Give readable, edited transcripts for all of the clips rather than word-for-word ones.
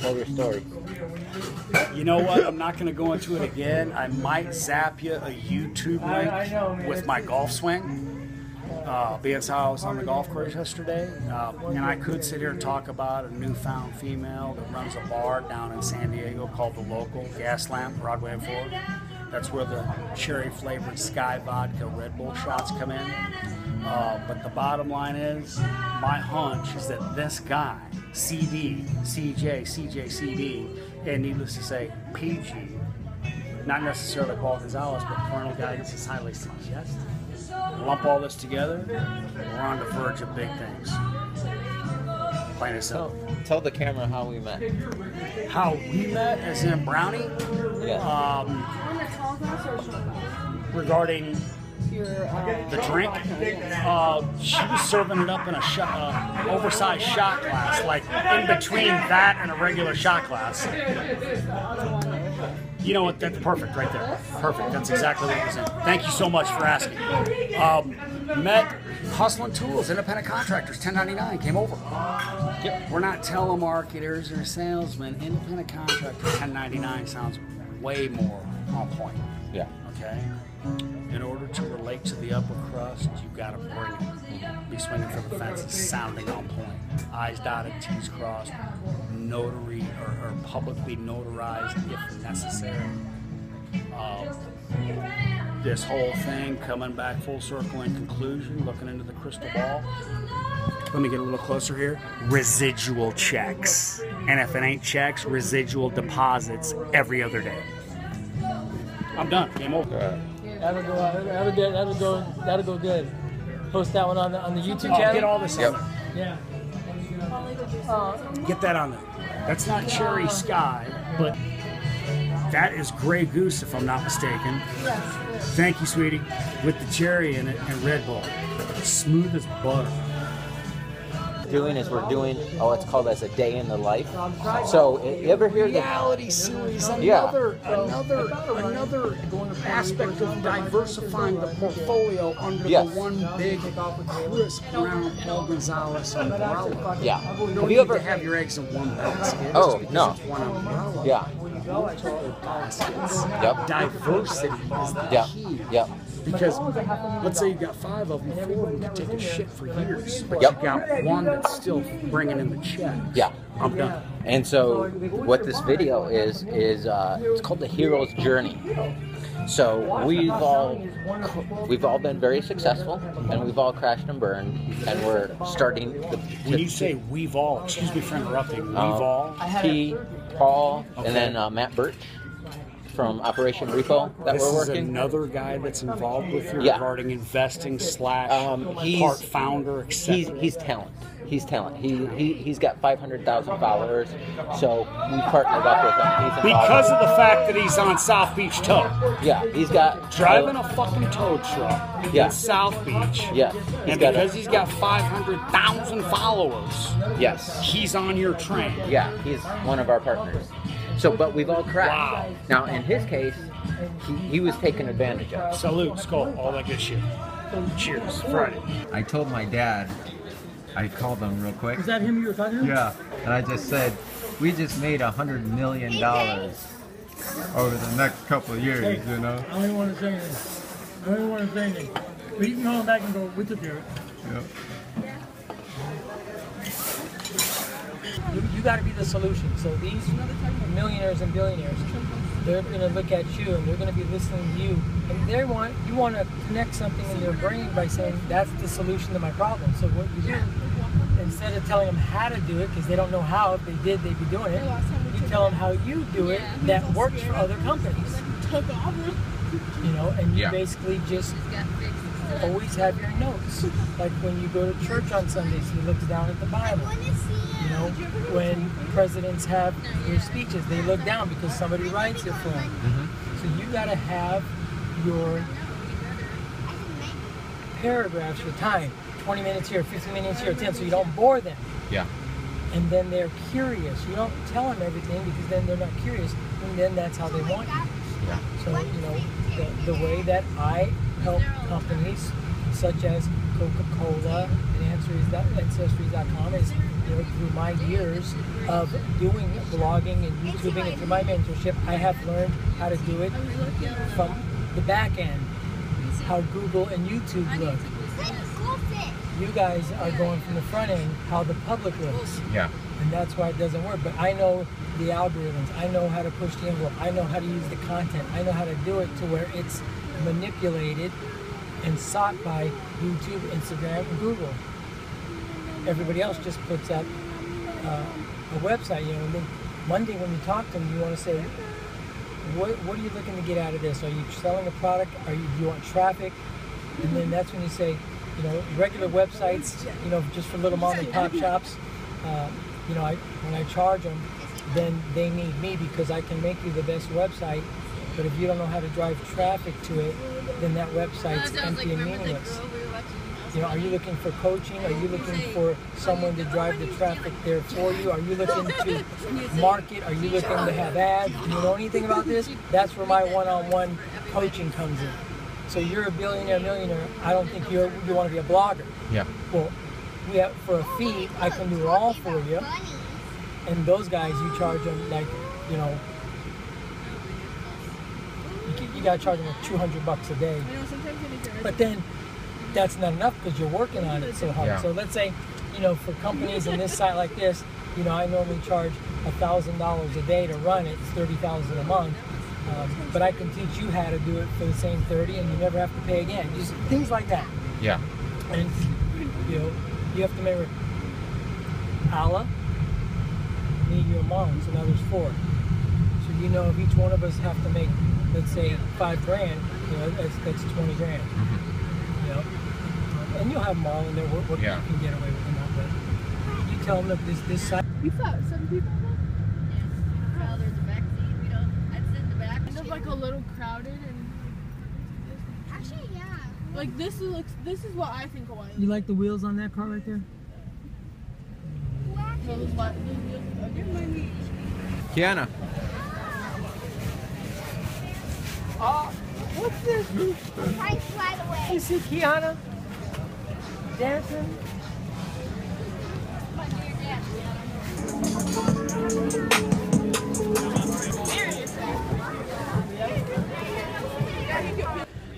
Tell your story. You know what? I'm not going to go into it again. I might zap you a YouTube link with my golf swing. Being how I was on the golf course yesterday, and I could sit here and talk about a newfound female that runs a bar down in San Diego called The Local, Gas Lamp, Broadway and 4. That's where the cherry-flavored Sky Vodka Red Bull shots come in. But the bottom line is, my hunch is that this guy, CD, CJ, CD, and needless to say, PG, not necessarily Paul Gonzalez, but parental guidance is highly suggested. Lump all this together, we're on the verge of big things. Plain and simple. Tell the camera how we met. How we met, as in Brownie? Yeah. Regarding the drink, she was serving it up in a oversized shot glass, like in between that and a regular shot glass. You know what? That's perfect right there. Perfect. That's exactly what it was in. Thank you so much for asking. Met Hustling Tools, independent contractors, 1099, came over. Yep. We're not telemarketers or salesmen. Independent contractor, 1099 sounds way more on point. Yeah. Okay? In order to relate to the upper crust, you've got to bring it. Be swinging for the fences, sounding on point. I's dotted, T's crossed, notary or publicly notarized if necessary. This whole thing coming back full circle in conclusion, looking into the crystal ball. Let me get a little closer here. Residual checks. And if it ain't checks, residual deposits every other day. I'm done. Game over. That'll go good. Post that one on the YouTube channel. Get all this on there. Yeah. Get that on there. That's not Cherry Sky, but that is Grey Goose, if I'm not mistaken. Yes. Thank you, sweetie. With the cherry in it and Red Bull. Smooth as butter. We're doing it's called as a day in the life. So you ever hear the reality series? Another aspect of diversifying the portfolio under the one big Chris Brown, Paul Gonzalez umbrella. Yeah. Have you ever have your eggs in one basket? Oh no. One umbrella. Yeah. Multiple baskets. Yep. Diversity is the key. Yep. Because let's say you got 5 of them, 4 of them can take a shit for years, but Yep. you got one that's still bringing in the check. Yeah. I'm done. And so what this video is it's called The Hero's Journey. So we've all been very successful, and we've all crashed and burned, and we're starting. When you say we've all, excuse me for interrupting, we've all. P, Paul, and then Matt Birch from Operation Repo that we're working. This is another guy that's involved with you regarding investing / part founder, etc. He's talent. He's talent. He's got 500,000 followers, so we partnered up with him. Because of the fact that he's on South Beach Tow. Yeah, he's got driving a fucking tow truck in South Beach. Yeah, and because he's got 500,000 followers. Yes, he's on your train. Yeah, he's one of our partners. So, but we've all crashed. Wow. Now, in his case, he was taken advantage of. Salute, skull, all that good shit. Cheers, Friday. I told my dad, I called him real quick. Is that him you were talking to? Yeah, and I just said, we just made $100 million over the next couple of years, you know? I don't even want to say anything. But you can call him back and go, we took care of it. Yep. You got to be the solution. So these millionaires and billionaires, they're going to look at you and they're going to be listening to you, and you want to connect something in their brain by saying that's the solution to my problem. So what you do, instead of telling them how to do it, because they don't know how, if they did, they'd be doing it, you tell them how you do it that works for other companies. You know, and you basically just always have your notes. Like when you go to church on Sundays, you look down at the Bible. You know, when presidents have their speeches, they look down because somebody writes it for them. So you got to have your paragraphs, your time, 20 minutes here, 15 minutes here, 10, so you don't bore them. Yeah. And then they're curious. You don't tell them everything because then they're not curious, and then that's how they want you. So, you know, the way that I help companies such as Coca-Cola and Ancestries.com is, you know, through my years of doing blogging and YouTubing and through my mentorship, I have learned how to do it from the back end, how Google and YouTube look. You guys are going from the front end, how the public looks. Yeah. And that's why it doesn't work. But I know the algorithms. I know how to push the envelope. I know how to use the content. I know how to do it to where it's manipulated and sought by YouTube, Instagram, and Google. Everybody else just puts up a website, you know, and then Monday when you talk to them, you want to say, what are you looking to get out of this? Are you selling a product? Do you want traffic? And then that's when you say, you know, regular websites, you know, just for little mom and pop shops, you know, when I charge them, then they need me because I can make you the best website. But if you don't know how to drive traffic to it, then that website's empty and meaningless. You know, are you looking for coaching? Are you looking for someone to drive the traffic there for you? Are you looking to market? Are you looking to have ads? Do you know anything about this? That's where my one-on-one coaching comes in. So you're a billionaire, millionaire. I don't think you want to be a blogger. Yeah. Well, we have, for a fee, I can do it all for you. And those guys, you charge them like, you know, you got to charge them like $200 a day. But then that's not enough because you're working on it so hard. Yeah. So let's say, you know, for companies in this site like this, you know, I normally charge $1,000 a day to run it. It's $30,000 a month. But I can teach you how to do it for the same 30 and you never have to pay again. Just things like that. Yeah. And, you know, you have to remember, Allah, me, you, and mom, so now there's 4. So you know if each one of us have to make, let's say, $5 grand, you know, that's 20 grand. Mm-hmm. You know? And you'll have them all in there, what Yeah. you can get away with them all, but you tell them, look, this side. You thought 7 people? Yeah. Well, there's a back seat. We don't. I'd sit in the back. Kind of like a little crowded and Actually, yeah. like this is what I think Hawaii. You like the wheels on that car right there? No, those wheels are different. Kiana. Oh, what's this? Try to slide away. You see Kiana dancing? Come on, do your dance.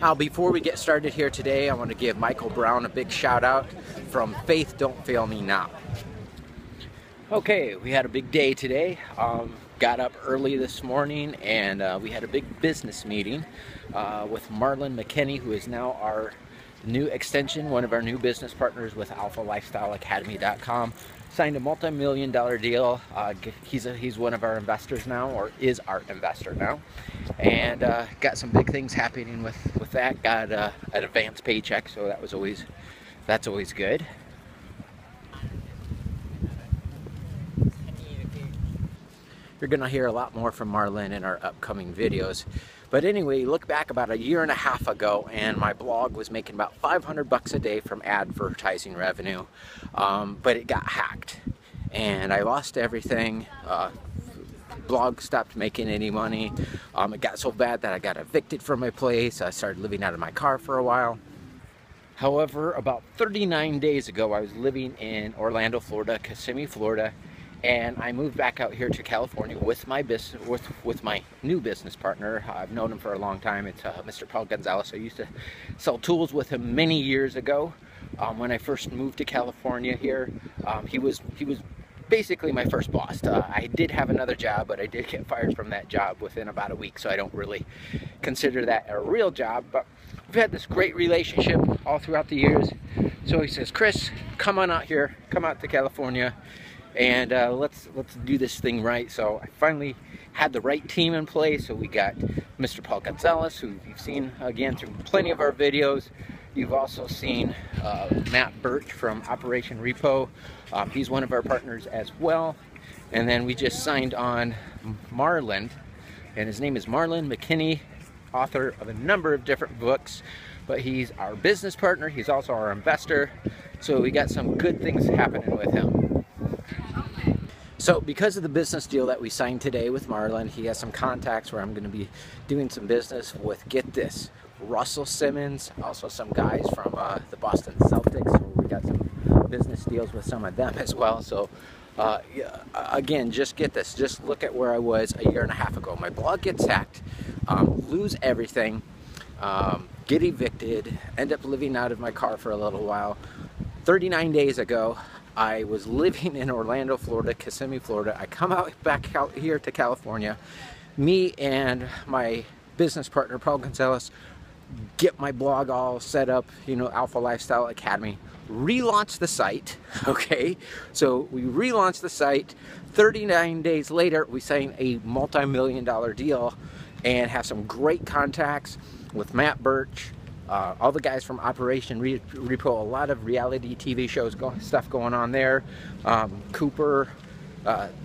Now, before we get started here today, I want to give Michael Brown a big shout out from Faith Don't Fail Me Now. Okay, we had a big day today. Got up early this morning and we had a big business meeting with Marlon McKinney, who is now our new extension, one of our new business partners with AlphaLifestyleAcademy.com. Signed a multi-million-dollar deal. He's one of our investors now, or is our investor now, and got some big things happening with that. Got an advance paycheck, so that's always good. You're gonna hear a lot more from Marlon in our upcoming videos. But anyway, look back about a year and a half ago and my blog was making about $500 a day from advertising revenue, but it got hacked and I lost everything. Blog stopped making any money. It got so bad that I got evicted from my place. I started living out of my car for a while. However, about 39 days ago, I was living in Orlando, Florida, Kissimmee, Florida, and I moved back out here to California with my business, with my new business partner. I've known him for a long time. It's Mr. Paul Gonzalez. I used to sell tools with him many years ago. When I first moved to California here, he was basically my first boss. I did have another job, but I did get fired from that job within about a week, so I don't really consider that a real job. But we've had this great relationship all throughout the years. So he says, Chris, come on out here, come out to California, and let's do this thing right. So I finally had the right team in place. So we got Mr. Paul Gonzalez, who you've seen again through plenty of our videos. You've also seen Matt Birch from Operation Repo. He's one of our partners as well. And then we just signed on Marlon, and his name is Marlon McKinney, author of a number of different books, but he's our business partner. He's also our investor. So we got some good things happening with him. So because of the business deal that we signed today with Marlon, he has some contacts where I'm going to be doing some business with, get this, Russell Simmons, also some guys from the Boston Celtics. So we got some business deals with some of them as well. So yeah, again, just get this, just look at where I was a year and a half ago. My blog gets hacked, lose everything, get evicted, end up living out of my car for a little while. 39 days ago, I was living in Orlando, Florida, Kissimmee, Florida. I come back out here to California. Me and my business partner, Paul Gonzalez, get my blog all set up, you know, Alpha Lifestyle Academy. Relaunch the site, okay? So we relaunched the site. 39 days later, we signed a multi-million-dollar deal and have some great contacts with Matt Birch, all the guys from Operation Repo, a lot of reality TV shows, stuff going on there. Cooper,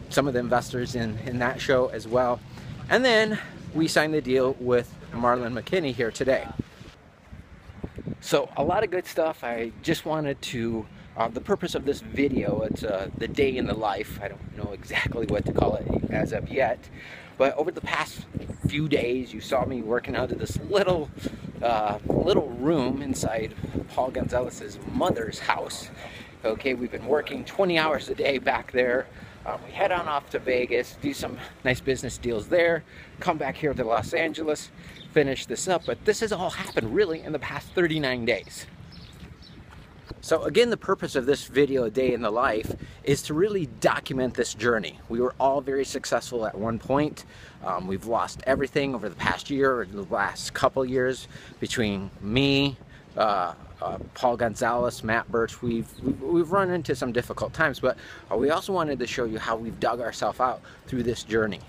some of the investors in that show as well. And then we signed the deal with Marlon McKinney here today. So a lot of good stuff. I just wanted to, the purpose of this video, it's the day in the life. I don't know exactly what to call it as of yet. But over the past few days, you saw me working out of this little room inside Paul Gonzalez's mother's house. Okay, we've been working 20 hours a day back there. We head on off to Vegas, do some nice business deals there, come back here to Los Angeles, finish this up. But this has all happened really in the past 39 days. So again, the purpose of this video, A Day in the Life, is to really document this journey. We were all very successful at one point. We've lost everything over the past year or the last couple years between me, Paul Gonzalez, Matt Birch. We've run into some difficult times, but we also wanted to show you how we've dug ourselves out through this journey.